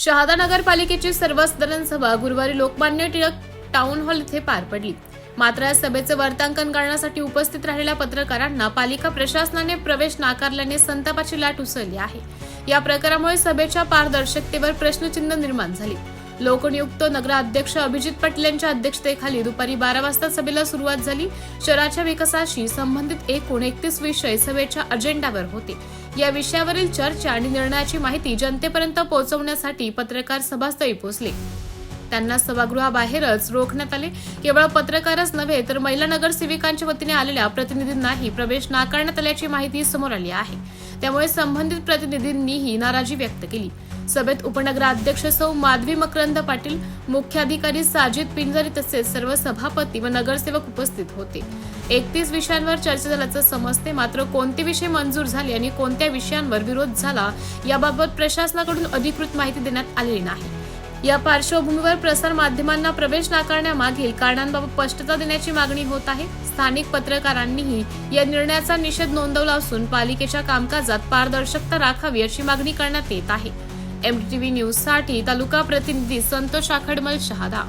शहादा नगरपालिकेची सर्वसाधारण सभा गुरुवारी लोकमान्य टिळक टाउन हॉल येथे पार पडली। मात्र या सभेचे वार्तांकन करण्यासाठी उपस्थित राहिलेल्या पत्रकारांना पालिका प्रशासनाने प्रवेश नाकारल्याने संतापाची लाट उसळली आहे। या प्रकारामुळे सभेच्या पारदर्शकतेवर प्रश्नचिन्ह निर्माण झाले। लोकनियुक्त नगराध्यक्ष अभिजित पाटील यांच्या अध्यक्षतेखाली दुपारी 12 वाजता सभेला सुरुवात झाली। शहराच्या विकासाशी संबंधित एकूण 31 विषय सभेच्या अजेंड्यावर होते। या विषयावरील चर्चा आणि निर्णयाची माहिती जनतेपर्यंत पोहोचवण्यासाठी पत्रकार सभास्थळी पोहोचले। त्यांना सभागृहाबाहेरच रोखण्यात आले। केवळ पत्रकारच नव्हे तर महिला नगरसेविकांच्या वतीने आलेल्या प्रतिनिधींनाही प्रवेश नाकारण्यात आल्याची माहिती समोर आली आहे। त्यामुळे संबंधित प्रतिनिधींनीही नाराजी व्यक्त केली। सभेत उपनगराध्यक्ष सौ माधवी मकरंद पाटील, मुख्याधिकारी साजिद पिंजरी तसेच सर्व सभापती व नगरसेवक उपस्थित होते। 31 विषयांवर चर्चा झाल्याचं समजते। मात्र कोणते विषय मंजूर झाले आणि कोणत्या विषयांवर विरोध झाला याबाबत प्रशासनाकडून अधिकृत माहिती देण्यात आलेली नाही। या पार्श्वभूमीवर प्रसार माध्यमांना प्रवेश नाकारण्यामागील कारणांबाबत स्पष्टता देण्याची मागणी होत आहे। स्थानिक पत्रकारांनीही या निर्णयाचा निषेध नोंदवला असून पालिकेच्या कामकाजात पारदर्शकता राखावी अशी मागणी करण्यात येत आहे। MTV न्यूज साठी तालुका प्रतिनिधी संतोष आखडमल, शहादा।